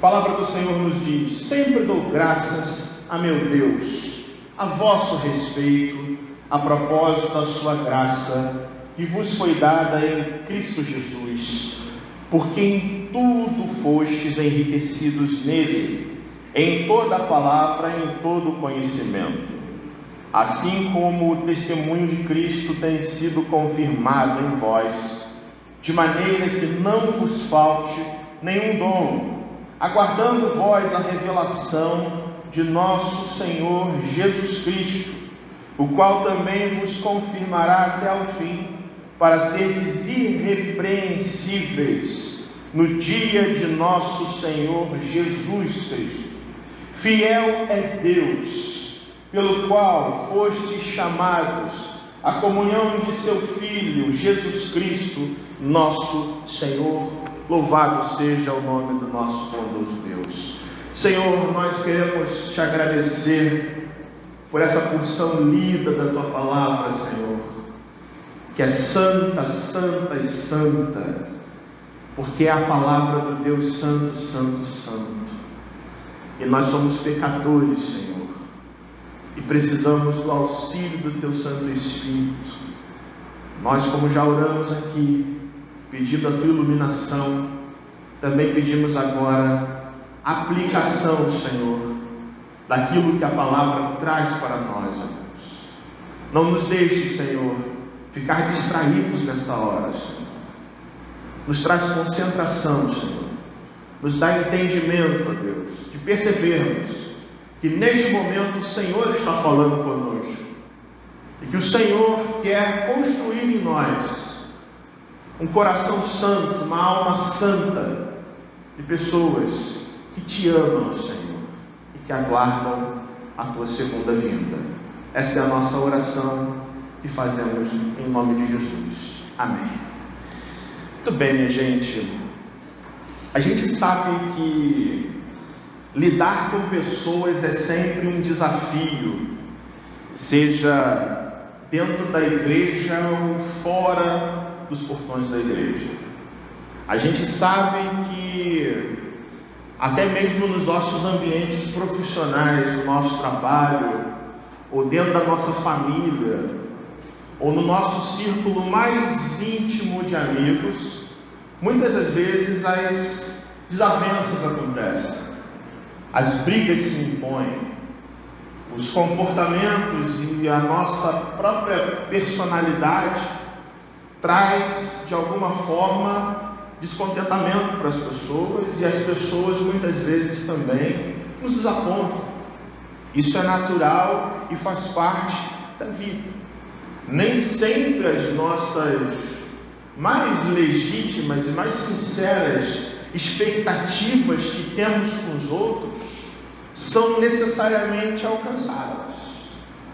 palavra do Senhor nos diz: sempre dou graças a meu Deus, a vosso respeito, a propósito da sua graça, que vos foi dada em Cristo Jesus, porque em tudo fostes enriquecidos nele, em toda a palavra e em todo o conhecimento, assim como o testemunho de Cristo tem sido confirmado em vós, de maneira que não vos falte nenhum dom, aguardando vós a revelação de nosso Senhor Jesus Cristo, o qual também vos confirmará até ao fim, para seres irrepreensíveis no dia de nosso Senhor Jesus Cristo. Fiel é Deus, pelo qual fostes chamados à comunhão de seu Filho, Jesus Cristo, nosso Senhor. Louvado seja o nome do nosso bondoso Deus. Senhor, nós queremos te agradecer por essa porção lida da tua palavra, Senhor, que é santa, santa e santa, porque é a palavra do Deus Santo, Santo, Santo. E nós somos pecadores, Senhor, e precisamos do auxílio do teu Santo Espírito. Nós, como já oramos aqui, pedindo a tua iluminação, também pedimos agora aplicação, Senhor, daquilo que a palavra traz para nós, ó Deus. Não nos deixe, Senhor, ficar distraídos nesta hora, Senhor. Nos traz concentração, Senhor. Nos dá entendimento, ó Deus, de percebermos que neste momento o Senhor está falando conosco e que o Senhor quer construir em nós um coração santo, uma alma santa de pessoas que te amam, Senhor, e que aguardam a tua segunda vinda. Esta é a nossa oração que fazemos em nome de Jesus. Amém. Muito bem, minha gente. A gente sabe que lidar com pessoas é sempre um desafio, seja dentro da igreja ou fora dos portões da igreja. A gente sabe que até mesmo nos nossos ambientes profissionais, no nosso trabalho, ou dentro da nossa família, ou no nosso círculo mais íntimo de amigos, muitas das vezes as desavenças acontecem, as brigas se impõem, os comportamentos e a nossa própria personalidade traz de alguma forma descontentamento para as pessoas, e as pessoas muitas vezes também nos desapontam. Isso é natural e faz parte da vida. Nem sempre as nossas mais legítimas e mais sinceras expectativas que temos com os outros são necessariamente alcançadas,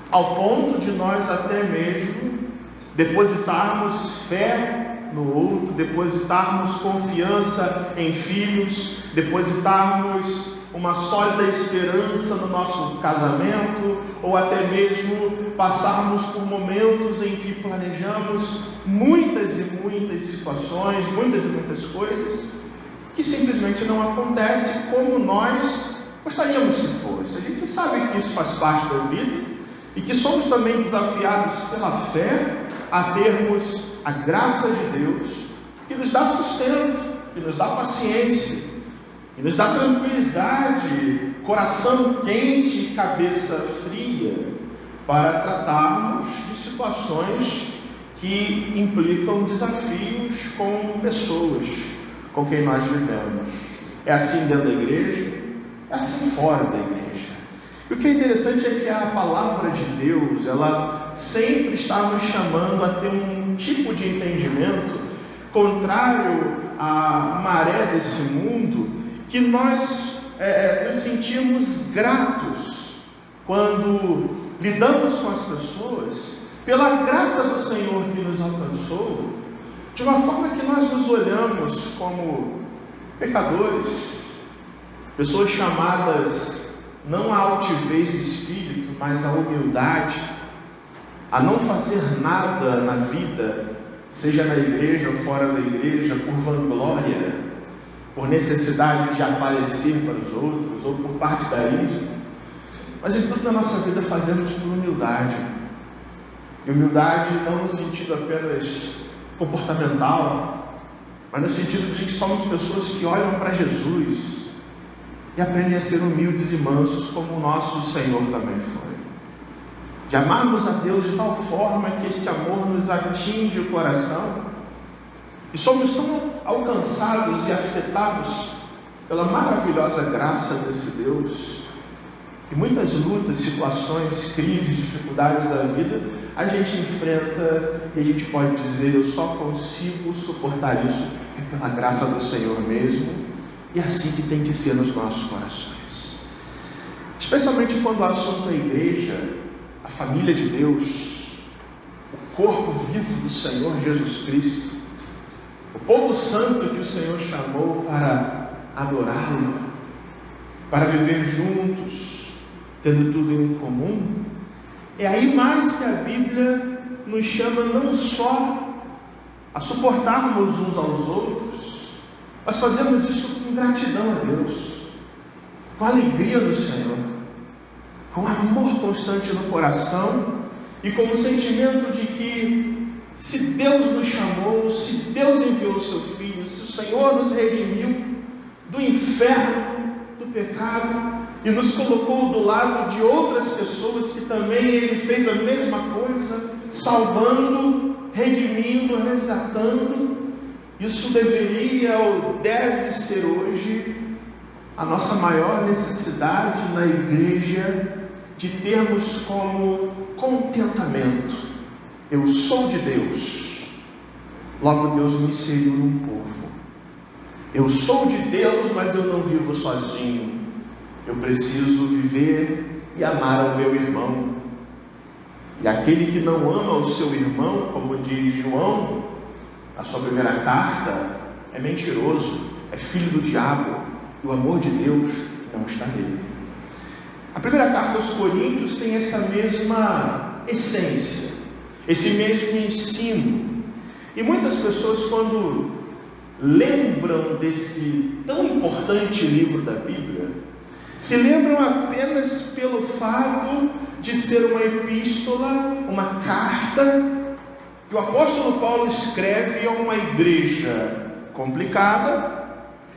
ao ponto de nós até mesmo depositarmos fé no outro, depositarmos confiança em filhos, depositarmos uma sólida esperança no nosso casamento, ou até mesmo passarmos por momentos em que planejamos muitas e muitas situações, muitas e muitas coisas, que simplesmente não acontece como nós gostaríamos que fosse. A gente sabe que isso faz parte da vida e que somos também desafiados pela fé a termos a graça de Deus, que nos dá sustento, que nos dá paciência, que nos dá tranquilidade, coração quente e cabeça fria, para tratarmos de situações que implicam desafios com pessoas com quem nós vivemos. É assim dentro da igreja, é assim fora da igreja. E o que é interessante é que a palavra de Deus, ela sempre está nos chamando a ter um tipo de entendimento contrário à maré desse mundo, que nós nos sentimos gratos quando lidamos com as pessoas, pela graça do Senhor que nos alcançou, de uma forma que nós nos olhamos como pecadores, pessoas chamadas não à altivez de espírito, mas à humildade, a não fazer nada na vida, seja na igreja ou fora da igreja, por vanglória, por necessidade de aparecer para os outros, ou por partidarismo, mas em tudo na nossa vida fazemos por humildade. E humildade não no sentido apenas comportamental, mas no sentido de que somos pessoas que olham para Jesus e aprendem a ser humildes e mansos, como o nosso Senhor também foi. De amarmos a Deus de tal forma que este amor nos atinge o coração, e somos tão alcançados e afetados pela maravilhosa graça desse Deus, que muitas lutas, situações, crises, dificuldades da vida, a gente enfrenta e a gente pode dizer: eu só consigo suportar isso pela graça do Senhor mesmo. E é assim que tem que ser nos nossos corações, especialmente quando o assunto é a igreja, a família de Deus, o corpo vivo do Senhor Jesus Cristo, o povo santo que o Senhor chamou para adorá-lo, para viver juntos, tendo tudo em comum. É aí mais que a Bíblia nos chama não só a suportarmos uns aos outros, mas fazemos isso com gratidão a Deus, com alegria no Senhor, com amor constante no coração e com o sentimento de que, se Deus nos chamou, se Deus enviou o seu Filho, se o Senhor nos redimiu do inferno, do pecado, e nos colocou do lado de outras pessoas que também Ele fez a mesma coisa, salvando, redimindo, resgatando, isso deveria ou deve ser hoje a nossa maior necessidade na igreja, de termos como contentamento: eu sou de Deus, logo Deus me inseriu num povo. Eu sou de Deus, mas eu não vivo sozinho. Eu preciso viver e amar ao meu irmão. E aquele que não ama o seu irmão, como diz João na sua primeira carta, é mentiroso, é filho do diabo, e o amor de Deus não está nele. A primeira carta aos Coríntios tem esta mesma essência, esse mesmo ensino. E muitas pessoas, quando lembram desse tão importante livro da Bíblia, se lembram apenas pelo fato de ser uma epístola, uma carta, que o apóstolo Paulo escreve a uma igreja complicada,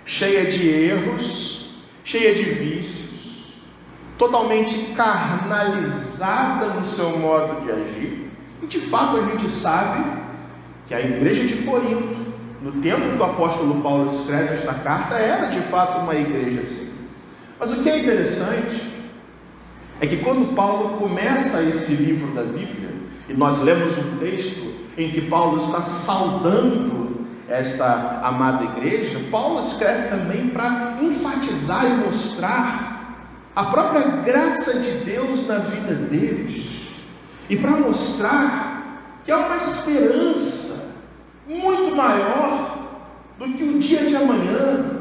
cheia de erros, cheia de vícios, totalmente carnalizada no seu modo de agir. E de fato a gente sabe que a igreja de Corinto, no tempo que o apóstolo Paulo escreve esta carta, era de fato uma igreja assim. Mas o que é interessante é que quando Paulo começa esse livro da Bíblia, e nós lemos um texto em que Paulo está saudando esta amada igreja, Paulo escreve também para enfatizar e mostrar a própria graça de Deus na vida deles, e para mostrar que há uma esperança muito maior do que o dia de amanhã,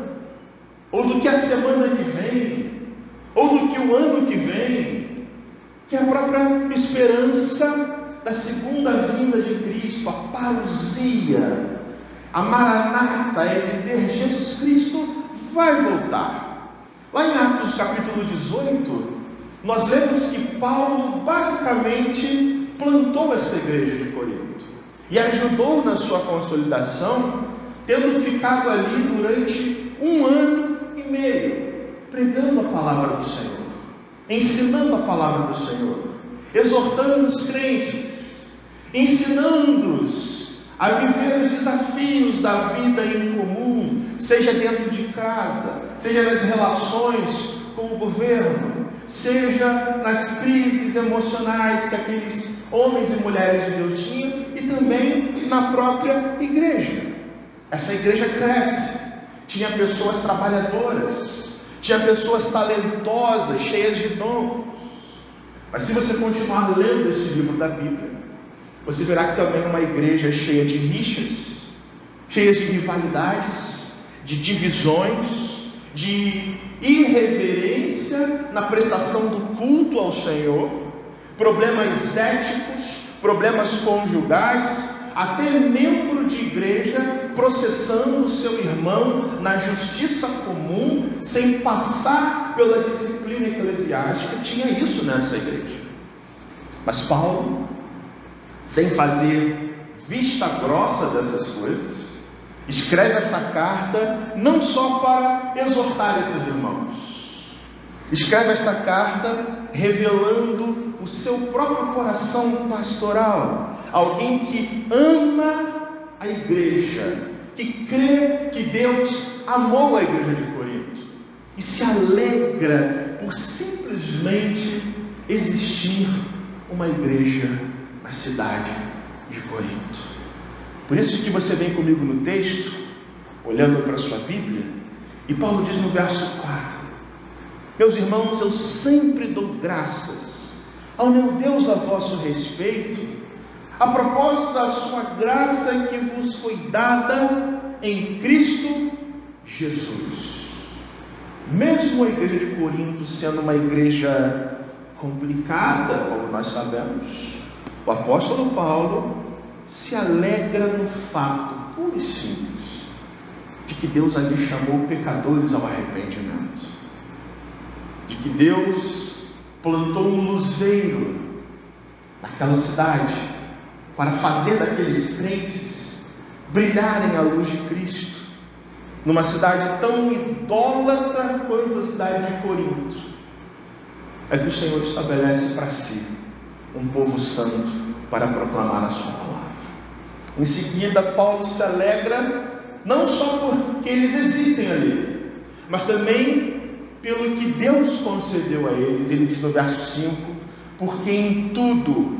ou do que a semana que vem, ou do que o ano que vem, que é a própria esperança da segunda vinda de Cristo, a parousia, a maranata, é dizer, Jesus Cristo vai voltar. Lá em Atos capítulo 18, nós lemos que Paulo basicamente plantou esta igreja de Corinto, e ajudou na sua consolidação, tendo ficado ali durante 1 ano e meio, pregando a palavra do Senhor, ensinando a palavra do Senhor, exortando os crentes, ensinando-os a viver os desafios da vida em comum, seja dentro de casa, seja nas relações com o governo, seja nas crises emocionais que aqueles homens e mulheres de Deus tinham, e também na própria igreja. Essa igreja cresce, tinha pessoas trabalhadoras, tinha pessoas talentosas, cheias de dons. Mas se você continuar lendo esse livro da Bíblia, você verá que também é uma igreja cheia de rixas, cheias de rivalidades, de divisões, de irreverência na prestação do culto ao Senhor, problemas éticos, problemas conjugais, até membro de igreja processando o seu irmão na justiça comum, sem passar pela disciplina eclesiástica. Tinha isso nessa igreja. Mas Paulo, sem fazer vista grossa dessas coisas, escreve essa carta não só para exortar esses irmãos, escreve esta carta revelando o seu próprio coração pastoral, alguém que ama a igreja, que crê que Deus amou a igreja de Corinto e se alegra por simplesmente existir uma igreja na cidade de Corinto. Por isso que você vem comigo no texto, olhando para a sua Bíblia, e Paulo diz no verso 4: meus irmãos, eu sempre dou graças ao meu Deus a vosso respeito, a propósito da sua graça que vos foi dada em Cristo Jesus. Mesmo a igreja de Corinto sendo uma igreja complicada, como nós sabemos, o apóstolo Paulo se alegra no fato puro e simples de que Deus ali chamou pecadores ao arrependimento, de que Deus plantou um luzeiro naquela cidade para fazer daqueles crentes brilharem a luz de Cristo, numa cidade tão idólatra quanto a cidade de Corinto. É que o Senhor estabelece para si um povo santo para proclamar a sua palavra. Em seguida, Paulo se alegra não só porque eles existem ali, mas também pelo que Deus concedeu a eles. Ele diz no verso 5: porque em tudo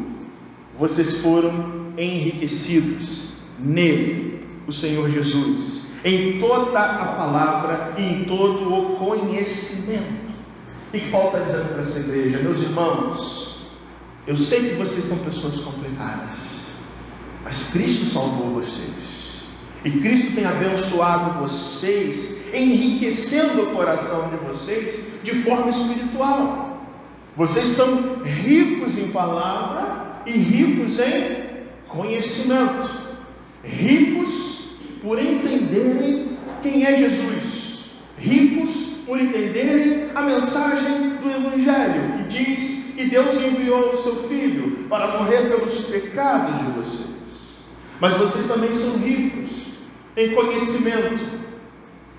vocês foram enriquecidos nele, o Senhor Jesus, em toda a palavra e em todo o conhecimento. O que Paulo está dizendo para essa igreja? Meus irmãos, eu sei que vocês são pessoas complicadas, mas Cristo salvou vocês, e Cristo tem abençoado vocês, enriquecendo o coração de vocês de forma espiritual. Vocês são ricos em palavra e ricos em conhecimento, ricos por entenderem quem é Jesus, ricos por entenderem a mensagem do Evangelho, que diz que Deus enviou o seu Filho para morrer pelos pecados de vocês. Mas vocês também são ricos em conhecimento,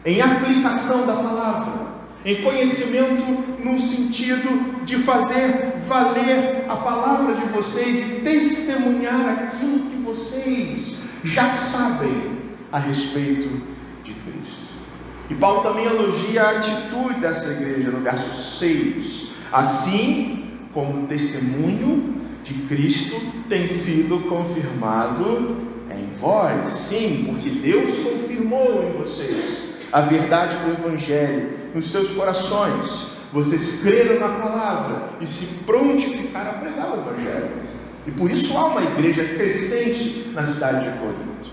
em aplicação da palavra, em conhecimento no sentido de fazer valer a palavra de vocês e testemunhar aquilo que vocês já sabem a respeito de Cristo. E Paulo também elogia a atitude dessa igreja no verso 6: assim como o testemunho de Cristo tem sido confirmado em vós. Sim, porque Deus confirmou em vocês a verdade do Evangelho nos seus corações. Vocês creram na palavra e se prontificaram a pregar o Evangelho. E por isso há uma igreja crescente na cidade de Corinto.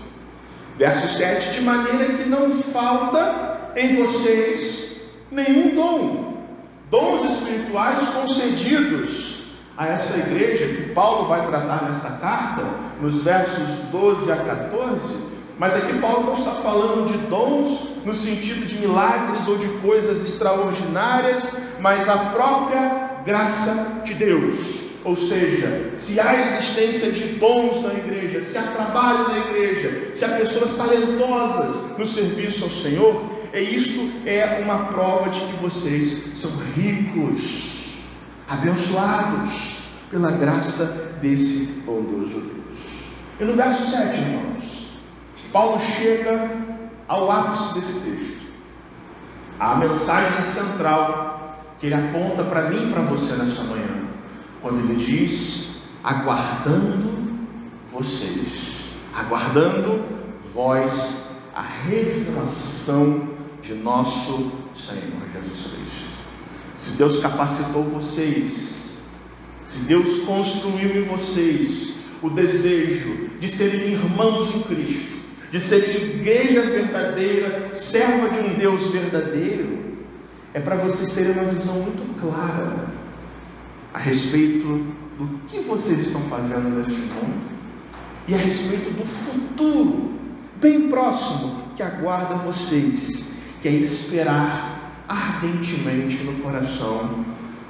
Verso 7: de maneira que não falta em vocês nenhum dons espirituais concedidos a essa igreja, que Paulo vai tratar nesta carta, nos versos 12 a 14, mas aqui Paulo não está falando de dons no sentido de milagres ou de coisas extraordinárias, mas a própria graça de Deus. Ou seja, se há existência de dons na igreja, se há trabalho na igreja, se há pessoas talentosas no serviço ao Senhor, isto é uma prova de que vocês são ricos, abençoados pela graça desse bondoso Deus. E no verso 7, irmãos, Paulo chega ao ápice desse texto, a mensagem central que ele aponta para mim e para você nessa manhã, quando ele diz: aguardando vocês, aguardando vós a revelação de nosso Senhor Jesus Cristo. Se Deus capacitou vocês, se Deus construiu em vocês o desejo de serem irmãos em Cristo, de serem igreja verdadeira, serva de um Deus verdadeiro, é para vocês terem uma visão muito clara a respeito do que vocês estão fazendo neste mundo e a respeito do futuro bem próximo, que aguarda vocês, que é esperar ardentemente no coração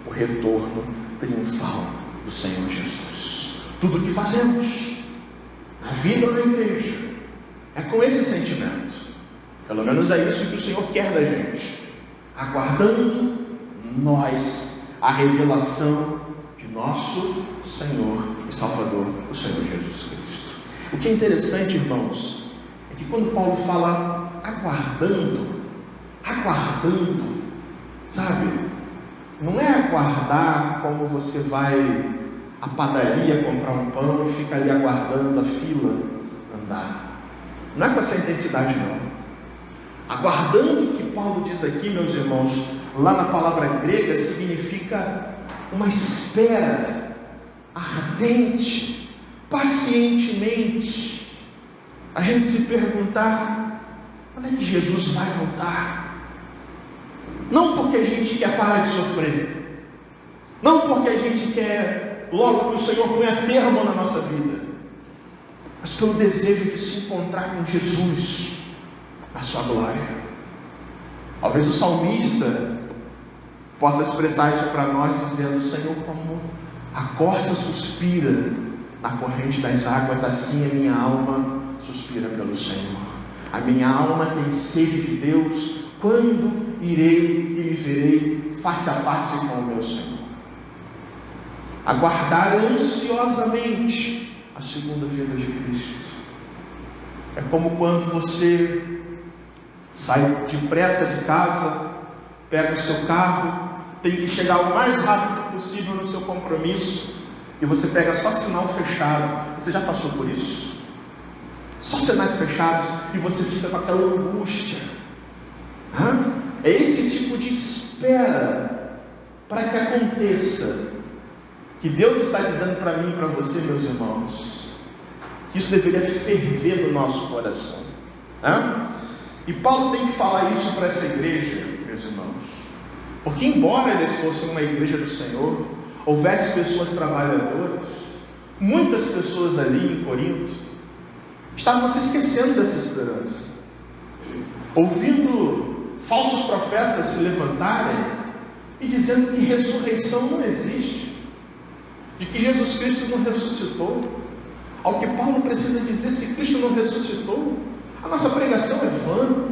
o retorno triunfal do Senhor Jesus. Tudo o que fazemos, na vida ou na igreja, é com esse sentimento. Pelo menos é isso que o Senhor quer da gente, aguardando nós a revelação de nosso Senhor e Salvador, o Senhor Jesus Cristo. O que é interessante, irmãos, é que quando Paulo fala aguardando, sabe, não é aguardar como você vai à padaria comprar um pão e fica ali aguardando a fila andar. Não é com essa intensidade, não. Aguardando, que Paulo diz aqui, meus irmãos, lá na palavra grega, significa uma espera ardente, pacientemente. A gente se perguntar: quando é que Jesus vai voltar? Não porque a gente quer parar de sofrer, não porque a gente quer logo que o Senhor ponha termo na nossa vida, mas pelo desejo de se encontrar com Jesus na sua glória. Talvez o salmista possa expressar isso para nós, dizendo: Senhor, como a corça suspira na corrente das águas, assim a minha alma suspira pelo Senhor. A minha alma tem sede de Deus. Quando irei e me verei face a face com o meu Senhor? Aguardar ansiosamente a segunda vinda de Cristo é como quando você sai depressa de casa, pega o seu carro, tem que chegar o mais rápido possível no seu compromisso, e você pega só sinal fechado. Você já passou por isso? Só sinais fechados, e você fica com aquela angústia. É esse tipo de espera para que aconteça, que Deus está dizendo para mim e para você, meus irmãos, que isso deveria ferver no nosso coração. E Paulo tem que falar isso para essa igreja, meus irmãos, porque embora eles fossem uma igreja do Senhor, houvesse pessoas trabalhadoras, muitas pessoas ali em Corinto estavam se esquecendo dessa esperança, ouvindo falsos profetas se levantarem e dizendo que ressurreição não existe, de que Jesus Cristo não ressuscitou. Ao que Paulo precisa dizer: se Cristo não ressuscitou, a nossa pregação é vã.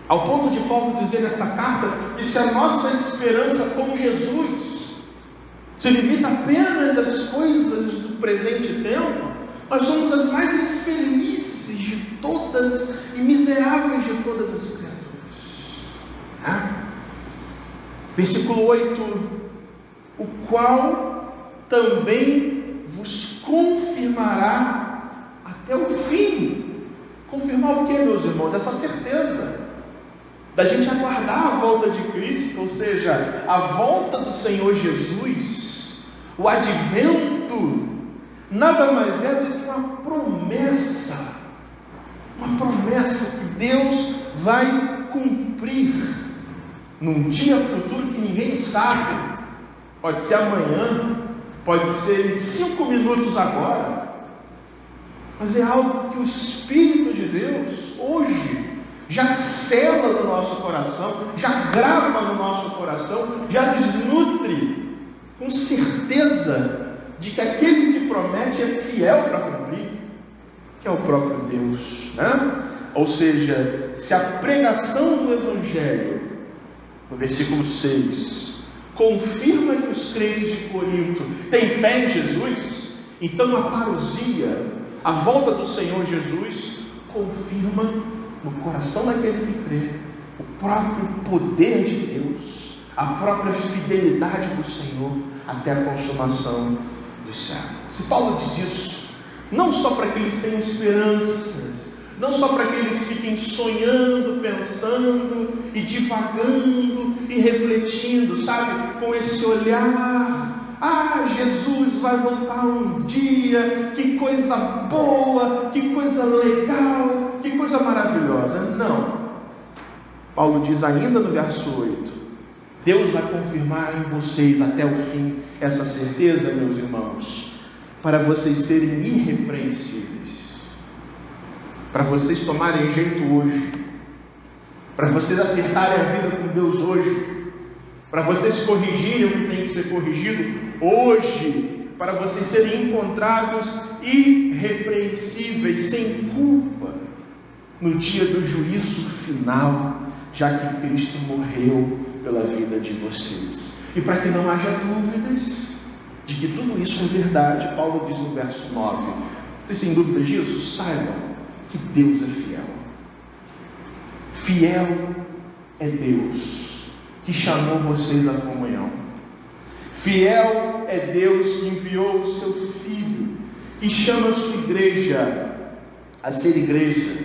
Ao ponto de Paulo dizer nesta carta que se a nossa esperança como Jesus se limita apenas às coisas do presente tempo, nós somos as mais infelizes de todas e miseráveis de todas as criaturas. Versículo 8: o qual também vos confirmará até o fim. Confirmar o que, meus irmãos? Essa certeza da gente aguardar a volta de Cristo, ou seja, a volta do Senhor Jesus, o advento, nada mais é do que uma promessa que Deus vai cumprir num dia futuro que ninguém sabe. Pode ser amanhã, pode ser em 5 minutos agora, mas é algo que o Espírito de Deus hoje já sela no nosso coração, já grava no nosso coração, já nos nutre com certeza de que aquele que promete é fiel para cumprir, que é o próprio Deus, Ou seja, se a pregação do Evangelho, no versículo 6, confirma que os crentes de Corinto têm fé em Jesus, então a parousia, a volta do Senhor Jesus, confirma no coração daquele que crê o próprio poder de Deus, a própria fidelidade do Senhor até a consumação dos séculos. Se Paulo diz isso, não só para que eles tenham esperanças, não só para que eles fiquem sonhando, pensando e divagando e refletindo, sabe, com esse olhar: Jesus vai voltar um dia, que coisa boa, que coisa legal, que coisa maravilhosa. Não. Paulo diz ainda no verso 8: Deus vai confirmar em vocês até o fim essa certeza, meus irmãos, para vocês serem irrepreensíveis. para vocês tomarem jeito hoje, para vocês acertarem a vida com Deus hoje, para vocês corrigirem o que tem que ser corrigido hoje, para vocês serem encontrados irrepreensíveis, sem culpa, no dia do juízo final, já que Cristo morreu pela vida de vocês. E para que não haja dúvidas de que tudo isso é verdade, Paulo diz no verso 9: vocês têm dúvidas disso? Saibam que Deus é fiel. Fiel é Deus que chamou vocês à comunhão. Fiel é Deus que enviou o seu Filho, que chama a sua igreja a ser igreja,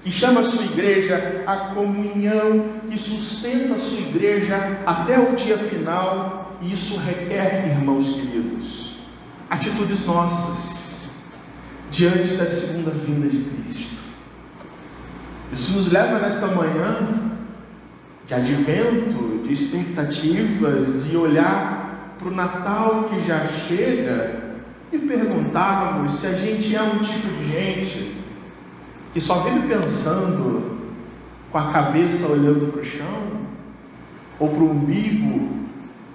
que chama a sua igreja à comunhão, que sustenta a sua igreja até o dia final. E isso requer, irmãos queridos, atitudes nossas diante da segunda vinda de Cristo. Isso nos leva nesta manhã de advento, de expectativas, de olhar para o Natal que já chega e perguntarmos se a gente é um tipo de gente que só vive pensando com a cabeça olhando para o chão, ou para o umbigo,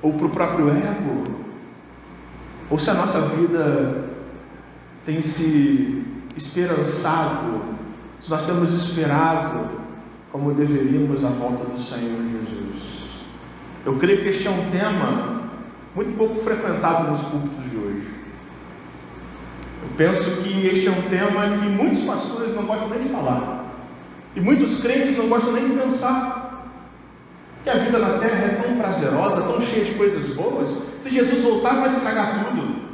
ou para o próprio ego, ou se a nossa vida tem se esperançado, se nós temos esperado como deveríamos a volta do Senhor Jesus. Eu creio que este é um tema muito pouco frequentado nos púlpitos de hoje. Eu penso que este é um tema que muitos pastores não gostam nem de falar, e muitos crentes não gostam nem de pensar, que a vida na terra é tão prazerosa, tão cheia de coisas boas. Se Jesus voltar, vai estragar tudo.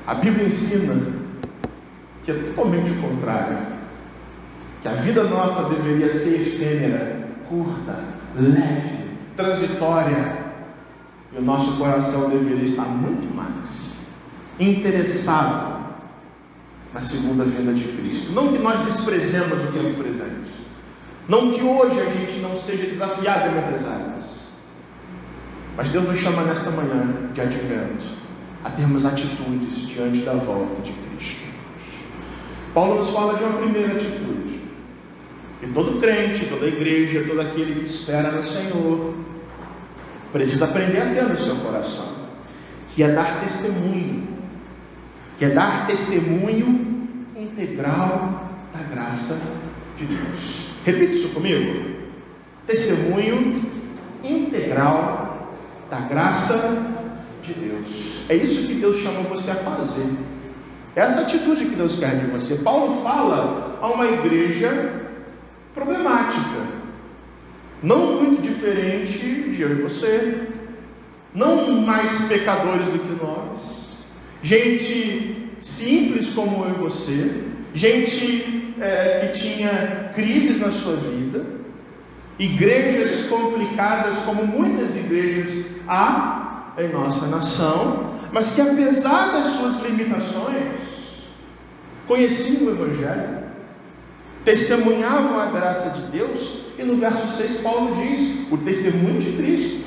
A Bíblia ensina que é totalmente o contrário, que a vida nossa deveria ser efêmera, curta, leve, transitória, e o nosso coração deveria estar muito mais interessado na segunda vinda de Cristo. Não que nós desprezemos o tempo presente, não que hoje a gente não seja desafiado em outras áreas, mas Deus nos chama nesta manhã de advento a termos atitudes diante da volta de Cristo. Paulo nos fala de uma primeira atitude, que todo crente, toda igreja, todo aquele que espera no Senhor precisa aprender a ter no seu coração, que é dar testemunho, integral da graça de Deus. Repita isso comigo: testemunho integral da graça de Deus. É isso que Deus chamou você a fazer, essa atitude que Deus quer de você. Paulo fala a uma igreja problemática, não muito diferente de eu e você, não mais pecadores do que nós, gente simples como eu e você, gente que tinha crises na sua vida, igrejas complicadas como muitas igrejas há em nossa nação, mas que apesar das suas limitações, conheciam o Evangelho, testemunhavam a graça de Deus. E no verso 6 Paulo diz: o testemunho de Cristo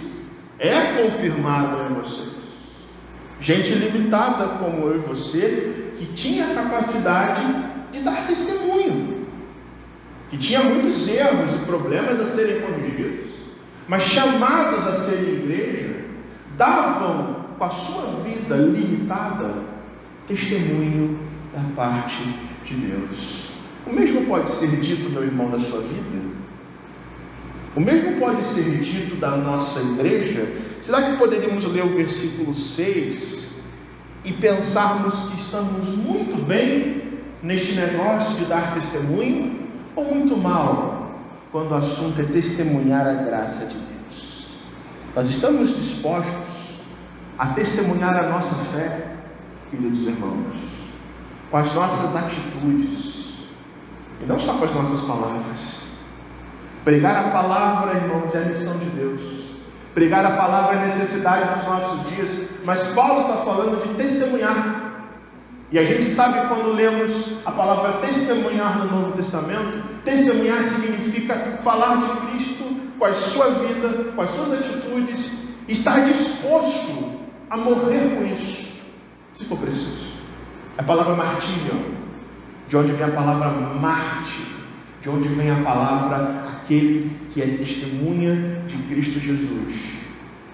é confirmado em vocês. Gente limitada como eu e você, que tinha a capacidade de dar testemunho, que tinha muitos erros e problemas a serem corrigidos, mas chamados a serem igreja, davam com a sua vida limitada testemunho da parte de Deus. O mesmo pode ser dito, meu irmão, da sua vida? O mesmo pode ser dito da nossa igreja? Será que poderíamos ler o versículo 6 e pensarmos que estamos muito bem neste negócio de dar testemunho, ou muito mal quando o assunto é testemunhar a graça de Deus? Nós estamos dispostos a testemunhar a nossa fé, queridos irmãos, com as nossas atitudes, e não só com as nossas palavras. Pregar a palavra, irmãos, é a missão de Deus. Pregar a palavra é a necessidade dos nossos dias. Mas Paulo está falando de testemunhar. E a gente sabe, quando lemos a palavra testemunhar no Novo Testamento, testemunhar significa falar de Cristo com a sua vida, com as suas atitudes, estar disposto a morrer por isso, se for preciso. A palavra martírio, de onde vem a palavra mártir, de onde vem a palavra aquele que é testemunha de Cristo Jesus,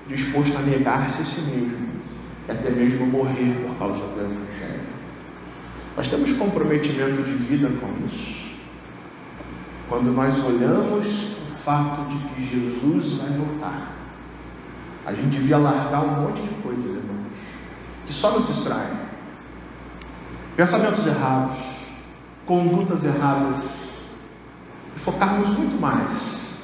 disposto a negar-se a si mesmo e até mesmo morrer por causa do Evangelho. Nós temos comprometimento de vida com isso. Quando nós olhamos o fato de que Jesus vai voltar, a gente devia largar um monte de coisas, irmãos, que só nos distraem. Pensamentos errados, condutas erradas, e focarmos muito mais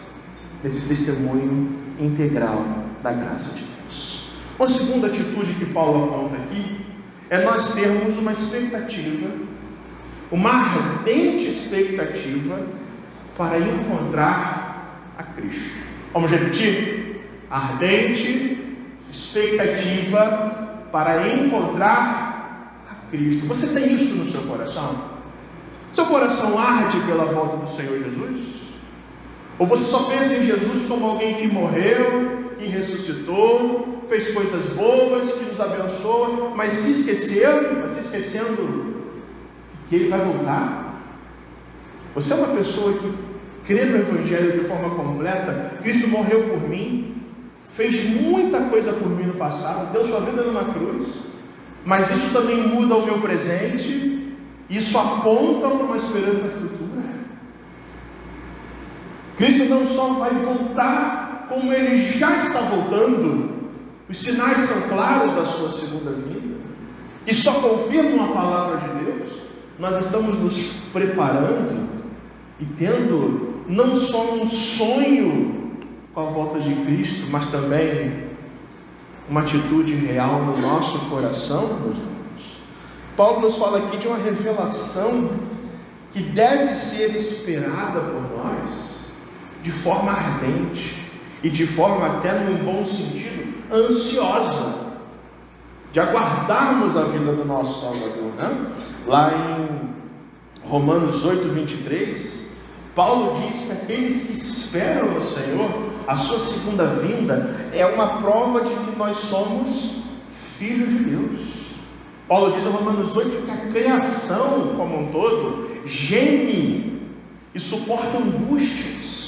nesse testemunho integral da graça de Deus. Uma segunda atitude que Paulo aponta aqui é nós termos uma expectativa, uma ardente expectativa para encontrar a Cristo. Vamos repetir? Ardente expectativa para encontrar a Cristo. Você tem isso no seu coração? Seu coração arde pela volta do Senhor Jesus? Ou você só pensa em Jesus como alguém que morreu, que ressuscitou, fez coisas boas, que nos abençoa, mas se esquecendo que Ele vai voltar? Você é uma pessoa que crê no Evangelho de forma completa? Cristo morreu por mim, fez muita coisa por mim no passado, deu sua vida numa cruz, mas isso também muda o meu presente, isso aponta para uma esperança futura. Cristo não só vai voltar, como Ele já está voltando. Os sinais são claros da sua segunda vinda, e só confirmam a palavra de Deus. Nós estamos nos preparando e tendo não só um sonho com a volta de Cristo, mas também uma atitude real no nosso coração, meus irmãos. Paulo nos fala aqui de uma revelação que deve ser esperada por nós de forma ardente e de forma até, num bom sentido, ansiosa, de aguardarmos a vinda do nosso Salvador, né? Lá em Romanos 8:23, Paulo diz que aqueles que esperam no Senhor, a sua segunda vinda é uma prova de que nós somos filhos de Deus. Paulo diz em Romanos 8 que a criação como um todo geme e suporta angústias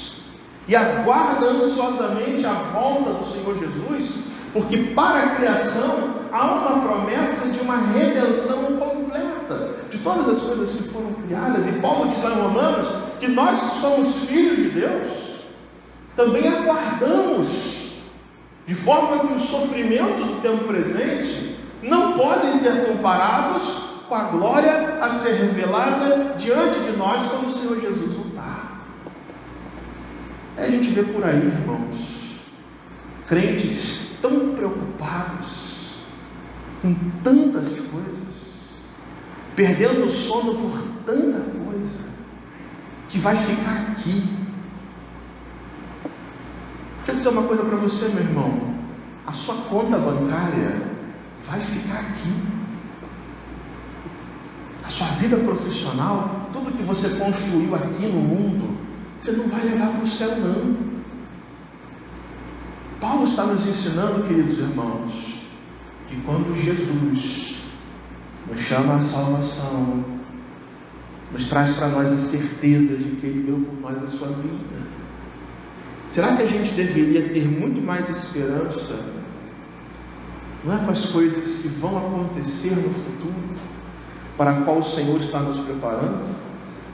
e aguarda ansiosamente a volta do Senhor Jesus, porque para a criação há uma promessa de uma redenção completa de todas as coisas que foram criadas. E Paulo diz lá em Romanos que nós que somos filhos de Deus também aguardamos, de forma que os sofrimentos do tempo presente não podem ser comparados com a glória a ser revelada diante de nós quando o Senhor Jesus voltar. A gente vê por aí, irmãos, crentes tão preocupados com tantas coisas, perdendo o sono por tanta coisa, que vai ficar aqui. Deixa eu dizer uma coisa para você, meu irmão: a sua conta bancária vai ficar aqui. A sua vida profissional, tudo que você construiu aqui no mundo, você não vai levar para o céu, não. Paulo está nos ensinando, queridos irmãos, que quando Jesus nos chama à salvação, nos traz para nós a certeza de que Ele deu por nós a sua vida, será que a gente deveria ter muito mais esperança, não é com as coisas que vão acontecer no futuro, para a qual o Senhor está nos preparando?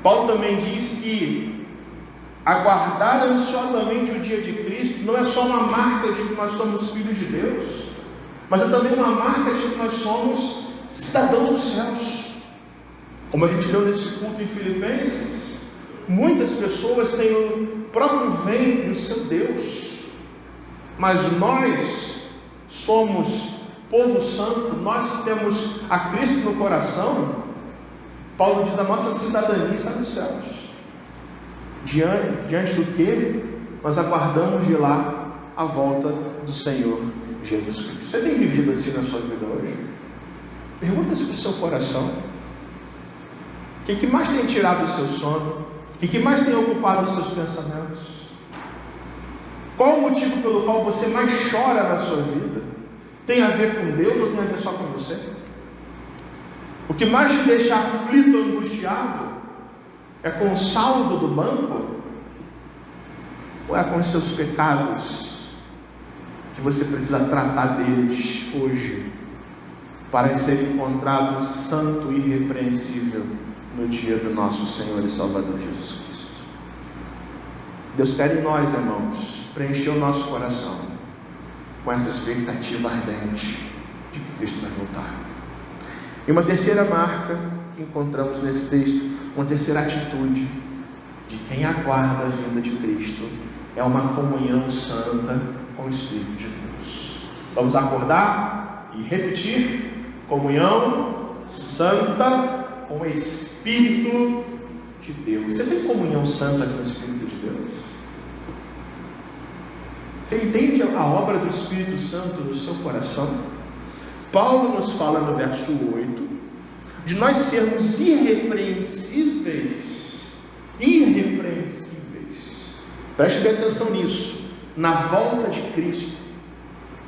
Paulo também diz que aguardar ansiosamente o dia de Cristo não é só uma marca de que nós somos filhos de Deus, mas é também uma marca de que nós somos cidadãos dos céus. Como a gente leu nesse culto em Filipenses, muitas pessoas têm no próprio ventre o seu Deus, mas nós somos povo santo, nós que temos a Cristo no coração. Paulo diz: a nossa cidadania está nos céus, diante do que nós aguardamos de lá a volta do Senhor Jesus Cristo. Você tem vivido assim na sua vida hoje? Pergunta-se para o seu coração: o que mais tem tirado o seu sono? O que mais tem ocupado os seus pensamentos? Qual o motivo pelo qual você mais chora na sua vida? Tem a ver com Deus ou tem a ver só com você? O que mais te deixa aflito ou angustiado é com o saldo do banco? Ou é com os seus pecados que você precisa tratar deles hoje para ser encontrado santo e irrepreensível no dia do nosso Senhor e Salvador Jesus Cristo? Deus quer em nós, irmãos, preencher o nosso coração com essa expectativa ardente de que Cristo vai voltar. E uma terceira marca que encontramos nesse texto, uma terceira atitude de quem aguarda a vinda de Cristo, é uma comunhão santa com o Espírito de Deus. Vamos acordar e repetir: comunhão santa com o Espírito de Deus. Você tem comunhão santa com o Espírito de Deus? Você entende a obra do Espírito Santo no seu coração? Paulo nos fala no verso 8 de nós sermos irrepreensíveis. Preste bem atenção nisso. Na volta de Cristo,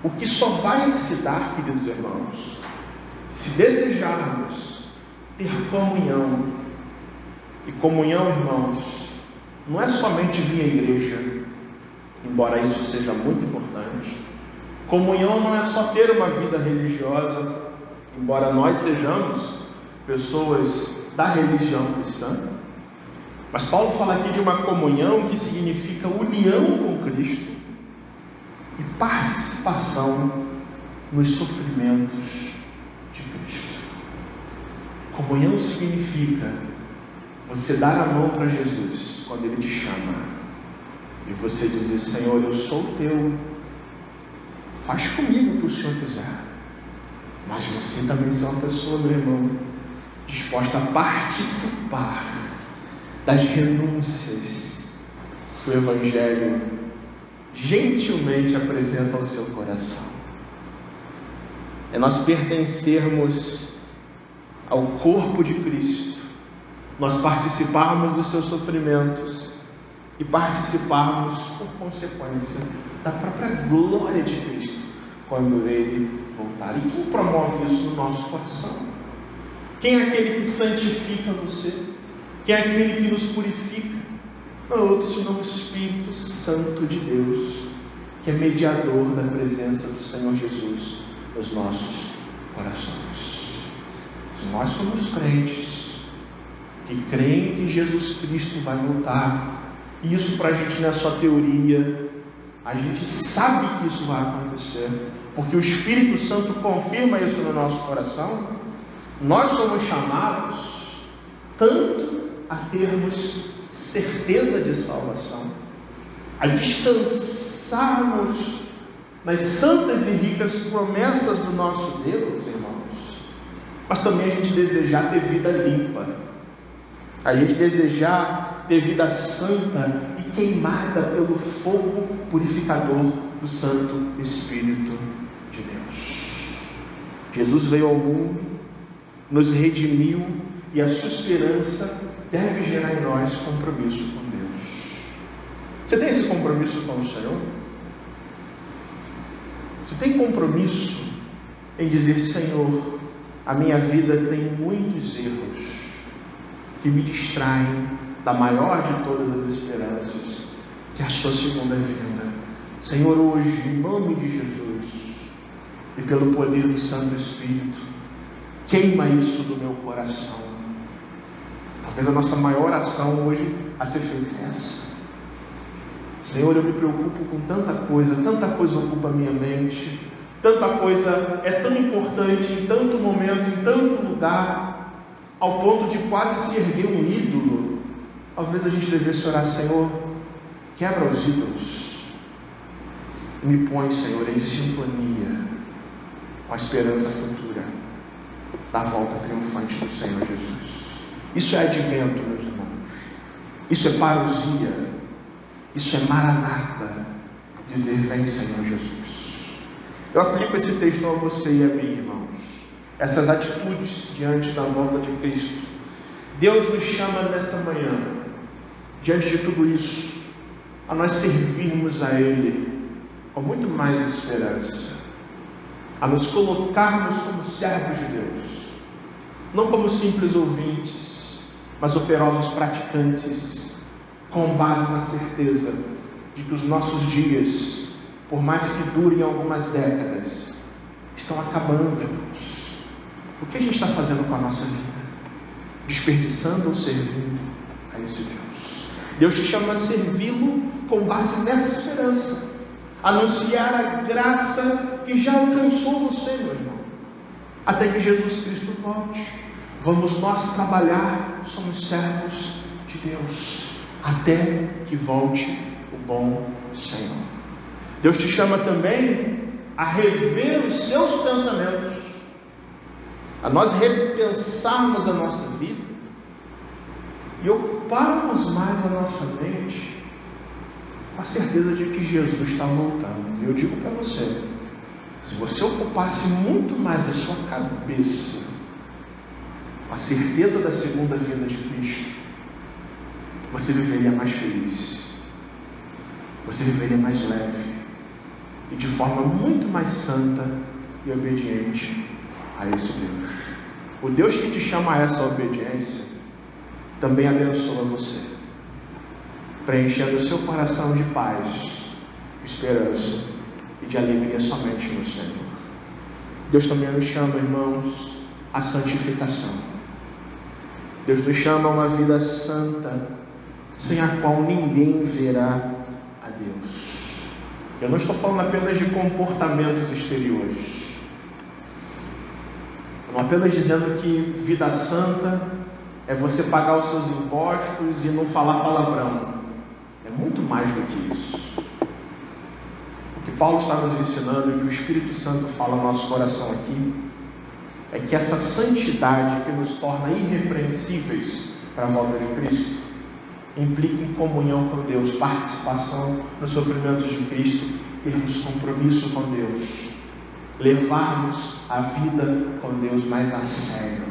o que só vai se dar, queridos irmãos, se desejarmos ter comunhão. E comunhão, irmãos, não é somente vir à igreja, embora isso seja muito importante. Comunhão não é só ter uma vida religiosa, embora nós sejamos pessoas da religião cristã. Mas Paulo fala aqui de uma comunhão que significa união com Cristo e participação nos sofrimentos de Cristo. Comunhão significa você dar a mão para Jesus quando Ele te chama e você dizer: Senhor, eu sou teu, faz comigo o que o Senhor quiser. Mas você também ser uma pessoa, meu irmão, disposta a participar das renúncias que o Evangelho gentilmente apresenta ao seu coração. É nós pertencermos ao corpo de Cristo, nós participarmos dos seus sofrimentos e participarmos, por consequência, da própria glória de Cristo quando Ele voltar. E quem promove isso no nosso coração? Quem é aquele que santifica você? Quem é aquele que nos purifica? Não é outro senão o Espírito Santo de Deus, que é mediador da presença do Senhor Jesus nos nossos corações. Se nós somos crentes, que creem que Jesus Cristo vai voltar, e isso para a gente não é só teoria, a gente sabe que isso vai acontecer, porque o Espírito Santo confirma isso no nosso coração. Nós somos chamados tanto a termos certeza de salvação, a descansarmos nas santas e ricas promessas do nosso Deus, irmãos, mas também a gente desejar ter vida limpa, a gente desejar ter vida santa e queimada pelo fogo purificador do Santo Espírito de Deus. Jesus veio ao mundo, nos redimiu, e a sua esperança deve gerar em nós compromisso com Deus. Você tem esse compromisso com o Senhor? Você tem compromisso em dizer: Senhor, a minha vida tem muitos erros que me distraem da maior de todas as esperanças, que é a sua segunda vinda. Senhor, hoje, em nome de Jesus e pelo poder do Santo Espírito, queima isso do meu coração. Talvez a nossa maior ação hoje a ser feita é essa. Senhor, eu me preocupo com tanta coisa ocupa a minha mente, tanta coisa é tão importante em tanto momento, em tanto lugar, ao ponto de quase se erguer um ídolo. Talvez a gente devesse orar: Senhor, quebra os ídolos e me põe, Senhor, em sintonia com a esperança futura da volta triunfante do Senhor Jesus. Isso é advento, meus irmãos. Isso é parousia. Isso é maranata. Dizer: vem, Senhor Jesus. Eu aplico esse texto a você e a mim, irmãos. Essas atitudes diante da volta de Cristo. Deus nos chama nesta manhã, diante de tudo isso, a nós servirmos a Ele com muito mais esperança, a nos colocarmos como servos de Deus, não como simples ouvintes, mas operosos praticantes, com base na certeza de que os nossos dias, por mais que durem algumas décadas, estão acabando, irmãos. O que a gente está fazendo com a nossa vida? Desperdiçando ou servindo a esse Deus? Deus te chama a servi-lo com base nessa esperança, anunciar a graça que já alcançou você, meu irmão, até que Jesus Cristo volte. Vamos nós trabalhar, somos servos de Deus, até que volte o bom Senhor. Deus te chama também a rever os seus pensamentos, a nós repensarmos a nossa vida e ocuparmos mais a nossa mente com a certeza de que Jesus está voltando. E eu digo para você, se você ocupasse muito mais a sua cabeça com a certeza da segunda vinda de Cristo, você viveria mais feliz, você viveria mais leve e de forma muito mais santa e obediente a esse Deus. O Deus que te chama a essa obediência também abençoa você, preenchendo o seu coração de paz, esperança e de alegria somente no Senhor. Deus também nos chama, irmãos, à santificação. Deus nos chama a uma vida santa, sem a qual ninguém verá a Deus. Eu não estou falando apenas de comportamentos exteriores. Eu não apenas dizendo que vida santa é você pagar os seus impostos e não falar palavrão. É muito mais do que isso. O que Paulo está nos ensinando e que o Espírito Santo fala no nosso coração aqui é que essa santidade que nos torna irrepreensíveis para a volta de Cristo implica em comunhão com Deus, participação nos sofrimentos de Cristo, termos compromisso com Deus, levarmos a vida com Deus mais a sério,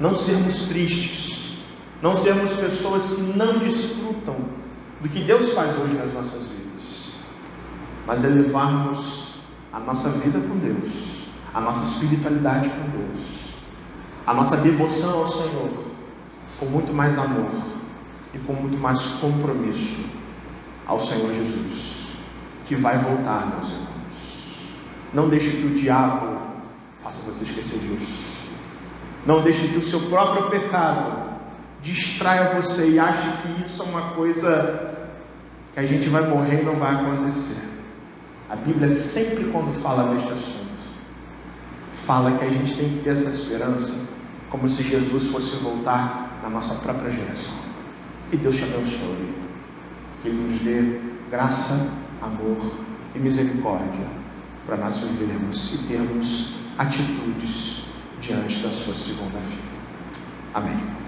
não sermos tristes, não sermos pessoas que não desfrutam do que Deus faz hoje nas nossas vidas, mas é levarmos a nossa vida com Deus, a nossa espiritualidade com Deus, a nossa devoção ao Senhor com muito mais amor e com muito mais compromisso ao Senhor Jesus, que vai voltar, meus irmãos. Não deixe que o diabo faça você esquecer disso. Não deixe que o seu próprio pecado distraia você e ache que isso é uma coisa que a gente vai morrer e não vai acontecer. A Bíblia sempre, quando fala deste assunto, fala que a gente tem que ter essa esperança como se Jesus fosse voltar na nossa própria geração. Que Deus te abençoe, que Ele nos dê graça, amor e misericórdia para nós vivermos e termos atitudes diante da sua segunda vinda. Amém.